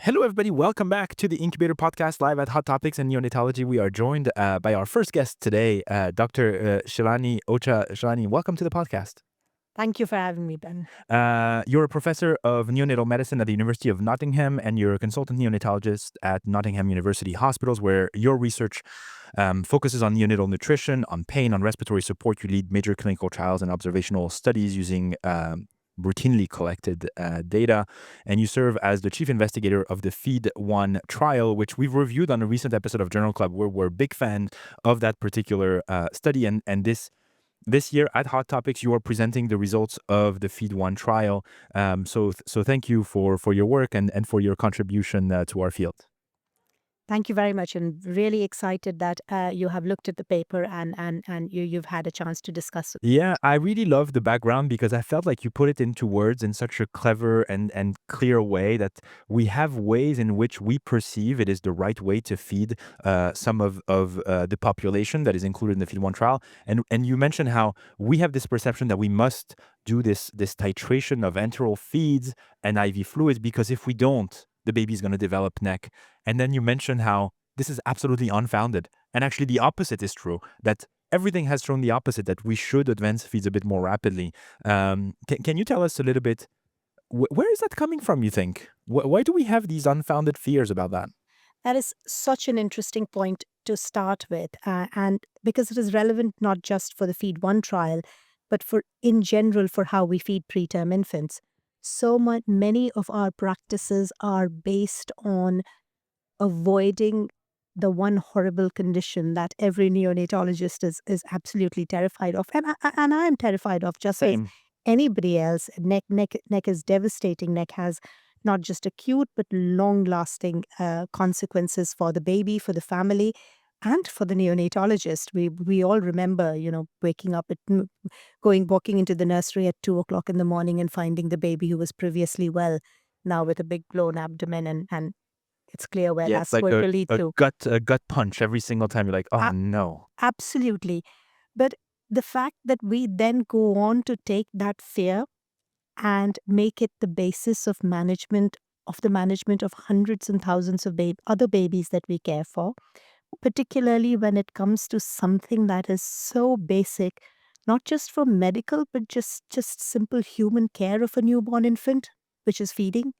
Hello, everybody. Welcome back to the Incubator Podcast live at Hot Topics and Neonatology. We are joined by our first guest today, Dr. Shalini Ojha. Shalini, welcome to the podcast. Thank you for having me, Ben. You're a professor of neonatal medicine at the University of Nottingham, and you're a consultant neonatologist at Nottingham University Hospitals, where your research focuses on neonatal nutrition, on pain, on respiratory support. You lead major clinical trials and observational studies using routinely collected data, and you serve as the chief investigator of the FEED-1 trial, which we've reviewed on a recent episode of Journal Club, where we're a big fan of that particular study. And this year at Hot Topics, you are presenting the results of the FEED-1 trial. So thank you for your work and for your contribution to our field. Thank you very much, and really excited that you have looked at the paper and you've had a chance to discuss it. Yeah, I really love the background because I felt like you put it into words in such a clever and clear way that we have ways in which we perceive it is the right way to feed some of the population that is included in the FEED-1 trial. And you mentioned how we have this perception that we must do this titration of enteral feeds and IV fluids, because if we don't, the baby's going to develop neck. And then you mentioned how this is absolutely unfounded. And actually the opposite is true, that everything has shown the opposite, that we should advance feeds a bit more rapidly. Can you tell us a little bit, where is that coming from, you think? Why do we have these unfounded fears about that? That is such an interesting point to start with, and because it is relevant not just for the FEED-1 trial, but for in general for how we feed preterm infants. Many of our practices are based on avoiding the one horrible condition that every neonatologist is absolutely terrified of, and I am terrified of just as Same. anybody else. Neck is devastating. Neck has not just acute but long lasting consequences for the baby, for the family, and for the neonatologist. We all remember, waking up walking into the nursery at 2 o'clock in the morning and finding the baby who was previously well now with a big blown abdomen, and it's clear where Yeah, it's that's like going to lead to. a gut punch every single time. You're like, oh A- no. Absolutely. But the fact that we then go on to take that fear and make it the basis of the management of hundreds and thousands of other babies that we care for, particularly when it comes to something that is so basic, not just for medical, but just simple human care of a newborn infant, which is feeding.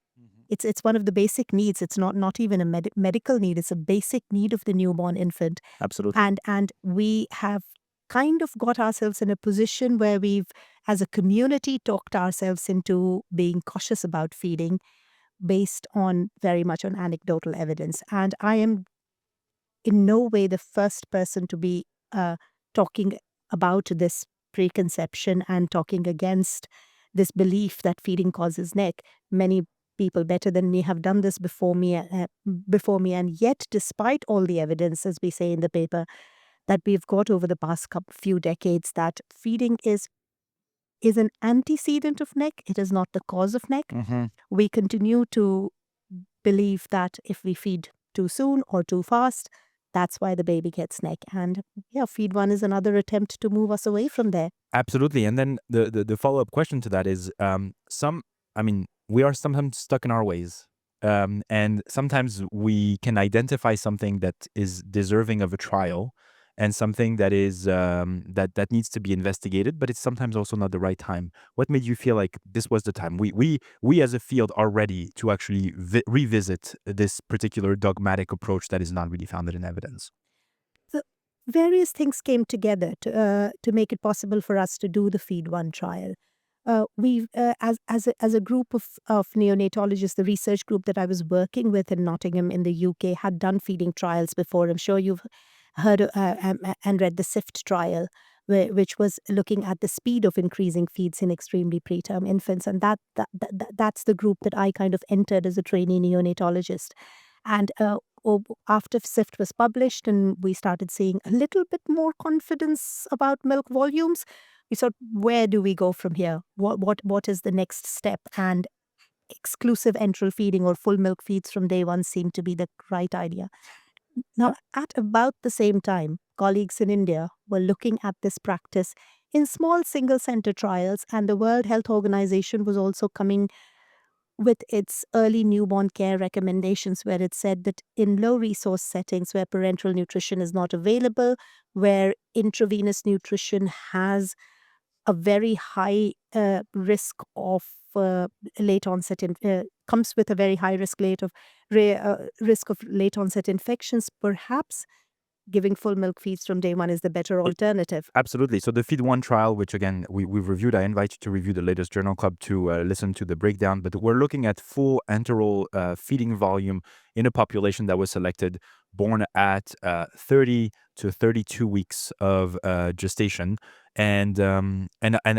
It's one of the basic needs. It's not even a medical need. It's a basic need of the newborn infant. Absolutely. And we have kind of got ourselves in a position where we've, as a community, talked ourselves into being cautious about feeding based on very much on anecdotal evidence. And I am in no way the first person to be talking about this preconception and talking against this belief that feeding causes neck. Many people better than me have done this before me, and yet, despite all the evidence, as we say in the paper, that we've got over the past few decades, that feeding is an antecedent of neck. It is not the cause of neck. Mm-hmm. We continue to believe that if we feed too soon or too fast, that's why the baby gets neck. And yeah, FEED-1 is another attempt to move us away from there. Absolutely. And then the follow-up question to that is, we are sometimes stuck in our ways. And sometimes we can identify something that is deserving of a trial and something that is that needs to be investigated, but it's sometimes also not the right time. What made you feel like this was the time? We as a field are ready to actually revisit this particular dogmatic approach that is not really founded in evidence. So various things came together to make it possible for us to do the FEED-1 trial. As a group of neonatologists, the research group that I was working with in Nottingham in the UK had done feeding trials before. I'm sure you've heard and read the SIFT trial, which was looking at the speed of increasing feeds in extremely preterm infants, and that's the group that I kind of entered as a trainee neonatologist. And after SIFT was published and we started seeing a little bit more confidence about milk volumes, we thought, where do we go from here? What is the next step? And exclusive enteral feeding or full milk feeds from day one seemed to be the right idea. Now, at about the same time, colleagues in India were looking at this practice in small single center trials, and the World Health Organization was also coming with its early newborn care recommendations, where it said that in low resource settings where parenteral nutrition is not available, where intravenous nutrition has a very high risk of late onset comes with a very high risk of late onset infections, perhaps giving full milk feeds from day one is the better alternative. Absolutely. So the Feed One trial, which again we've reviewed, I invite you to review the latest Journal Club to listen to the breakdown. But we're looking at full enteral feeding volume in a population that was selected born at 30 to 32 weeks of gestation, and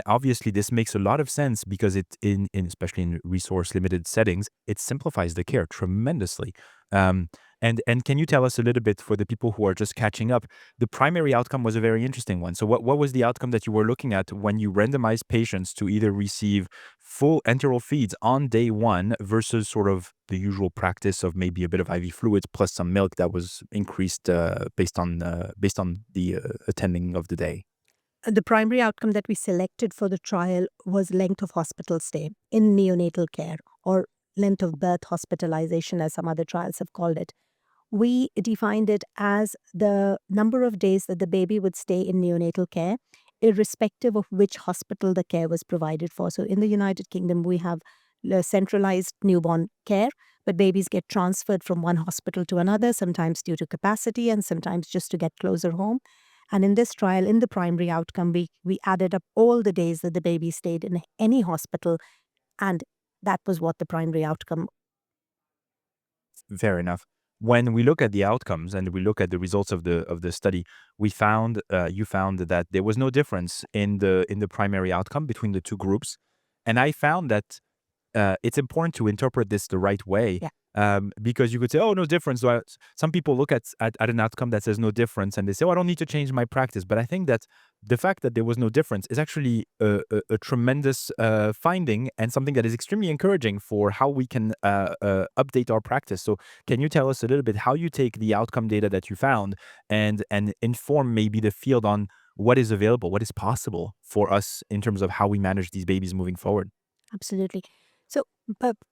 obviously this makes a lot of sense because it in especially in resource limited settings, it simplifies the care tremendously. Um, and can you tell us a little bit for the people who are just catching up? The primary outcome was a very interesting one. So what was the outcome that you were looking at when you randomized patients to either receive full enteral feeds on day one versus sort of the usual practice of maybe a bit of IV fluids plus some milk that was increased based on the attending of the day? The primary outcome that we selected for the trial was length of hospital stay in neonatal care, or length of birth hospitalization, as some other trials have called it. We defined it as the number of days that the baby would stay in neonatal care, irrespective of which hospital the care was provided for. So in the United Kingdom, we have centralized newborn care, but babies get transferred from one hospital to another, sometimes due to capacity and sometimes just to get closer home. And in this trial, in the primary outcome, we added up all the days that the baby stayed in any hospital, and that was what the primary outcome. Fair enough. When we look at the outcomes and we look at the results of the study, we found you found that there was no difference in the primary outcome between the two groups, and I found that it's important to interpret this the right way. Yeah. Because you could say, "Oh, no difference." So some people look at an outcome that says no difference, and they say, "Oh, I don't need to change my practice." But I think that the fact that there was no difference is actually a tremendous finding and something that is extremely encouraging for how we can update our practice. So, can you tell us a little bit how you take the outcome data that you found and inform maybe the field on what is available, what is possible for us in terms of how we manage these babies moving forward? Absolutely. So,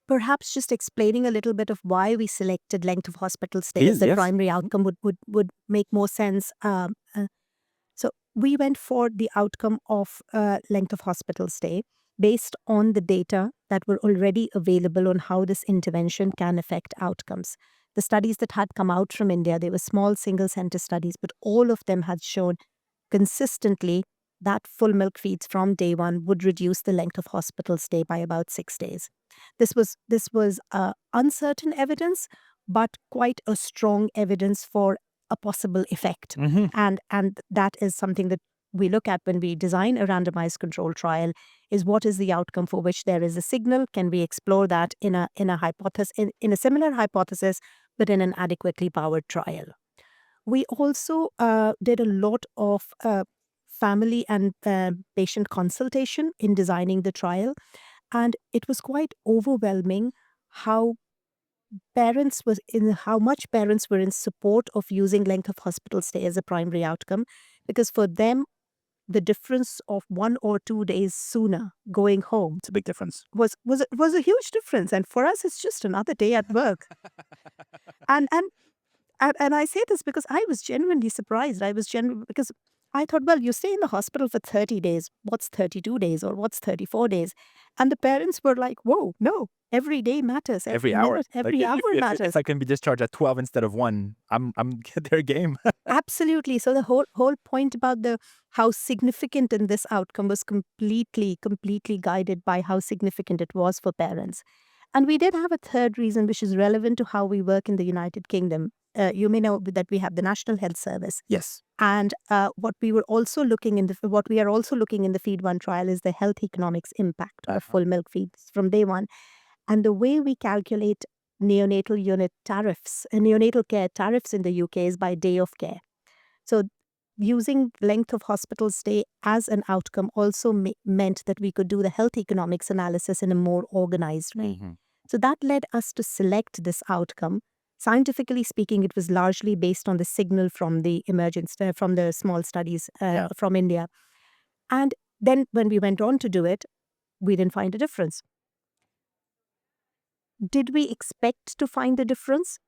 perhaps just explaining a little bit of why we selected length of hospital stay as Please, the yes. primary outcome would make more sense. So, we went for the outcome of length of hospital stay based on the data that were already available on how this intervention can affect outcomes. The studies that had come out from India, they were small single center studies, but all of them had shown consistently that full milk feeds from day one would reduce the length of hospital stay by about 6 days. This was uncertain evidence, but quite a strong evidence for a possible effect. Hmm. And that is something that we look at when we design a randomized control trial, is what is the outcome for which there is a signal? Can we explore that in a hypothesis in a similar hypothesis, but in an adequately powered trial? We also did a lot of family and patient consultation in designing the trial, and it was quite overwhelming how how much parents were in support of using length of hospital stay as a primary outcome, because for them the difference of 1 or 2 days sooner going home It's a big difference. was a huge difference, and for us it's just another day at work. And and and I say this because I was genuinely surprised. Because I thought, well, you stay in the hospital for 30 days. What's 32 days or what's 34 days? And the parents were like, whoa, no, every day matters. Every Every hour. minute, Like every hour if matters. I can be discharged at 12 instead of 1, I'm their game. Absolutely. So the whole point about the how significant in this outcome was completely guided by how significant it was for parents. And we did have a third reason, which is relevant to how we work in the United Kingdom. You may know that we have the National Health Service, Yes. and what we are also looking in the Feed One trial is the health economics impact of Uh-huh. full milk feeds from day one. And the way we calculate neonatal care tariffs in the UK is by day of care. So using length of hospital stay as an outcome also meant that we could do the health economics analysis in a more organized way. Mhm. So that led us to select this outcome. Scientifically speaking, it was largely based on the signal from the from the small studies Yeah. from India. And then when we went on to do it, we didn't find a difference. did we expect to find a difference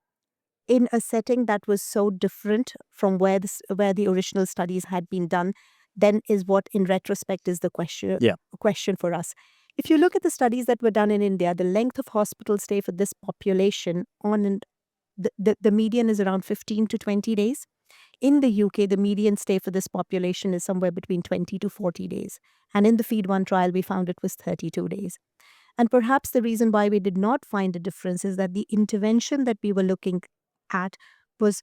in a setting that was so different from where the original studies had been done? Then is what, in retrospect, is the question for us. If you look at the studies that were done in India, the length of hospital stay for this population the median is around 15 to 20 days. In the UK, the median stay for this population is somewhere between 20 to 40 days. And in the Feed1 trial, we found it was 32 days. And perhaps the reason why we did not find a difference is that the intervention that we were looking at was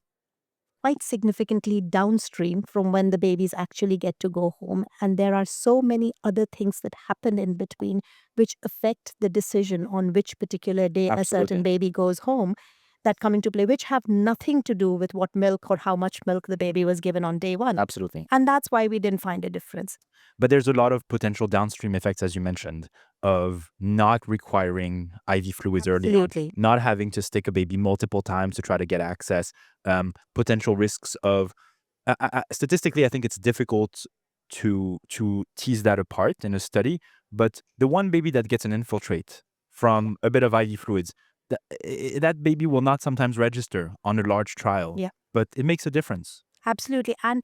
quite significantly downstream from when the babies actually get to go home. And there are so many other things that happen in between which affect the decision on which particular day a certain baby goes home that come into play, which have nothing to do with what milk or how much milk the baby was given on day one. Absolutely. And that's why we didn't find a difference. But there's a lot of potential downstream effects, as you mentioned, of not requiring IV fluids early on, not having to stick a baby multiple times to try to get access, potential risks of, statistically, I think it's difficult to tease that apart in a study, but the one baby that gets an infiltrate from a bit of IV fluids, that baby will not sometimes register on a large trial, but it makes a difference. Absolutely. And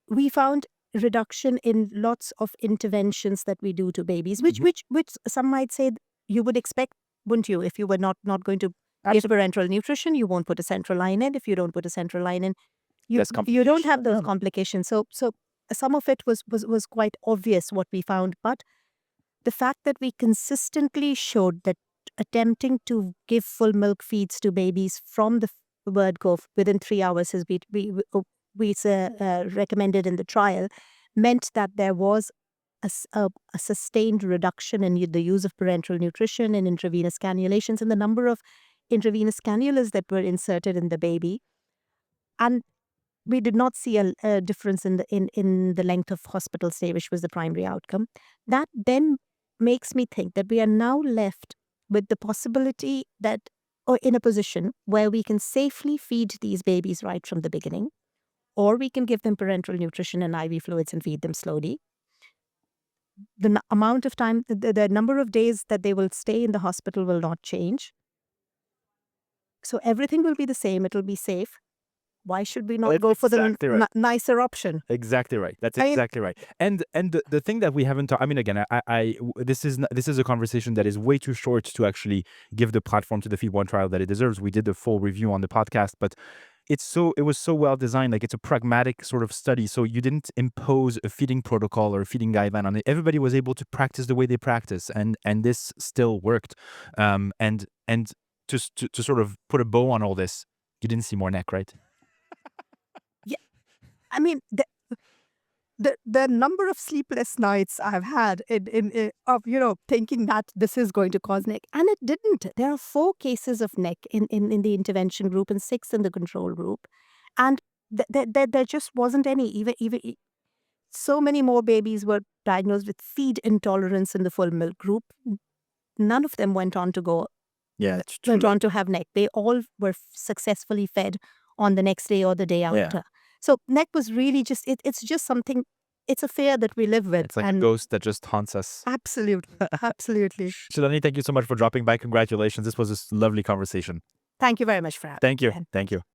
we found reduction in lots of interventions that we do to babies, which some might say you would expect, wouldn't you? If you were not going to give parenteral nutrition, you won't put a central line in. If you don't put a central line in, you don't have those complications. So some of it was quite obvious what we found, but the fact that we consistently showed that attempting to give full milk feeds to babies from the word go within 3 hours, as we recommended in the trial, meant that there was a sustained reduction in the use of parenteral nutrition and intravenous cannulations and the number of intravenous cannulas that were inserted in the baby. And we did not see a difference in the length of hospital stay, which was the primary outcome. That then makes me think that we are now left with the possibility that, or in a position where we can safely feed these babies right from the beginning, or we can give them parenteral nutrition and IV fluids and feed them slowly. The amount of time, the number of days that they will stay in the hospital will not change. So everything will be the same. It'll be safe. Why should we not go for the nicer option? Exactly right. That's exactly right. And the thing that we haven't talked, I mean, again, this is a conversation that is way too short to actually give the platform to the Feed1 trial that it deserves. We did the full review on the podcast, but it was so well designed. Like, it's a pragmatic sort of study. So you didn't impose a feeding protocol or a feeding guideline on it. Everybody was able to practice the way they practice, and this still worked. And to sort of put a bow on all this, you didn't see more neck, right? I mean, the number of sleepless nights I've had of thinking that this is going to cause neck, and it didn't. There are 4 cases of neck in the intervention group and 6 in the control group, and there just wasn't any. Even so many more babies were diagnosed with feed intolerance in the full milk group. None of them went on to go. Went on to have neck. They all were successfully fed on the next day or the day after. So neck was really just, it's just something, it's a fear that we live with. It's like a ghost that just haunts us. Absolutely. Absolutely. Shalini, thank you so much for dropping by. Congratulations. This was a lovely conversation. Thank you very much for having me. Thank you.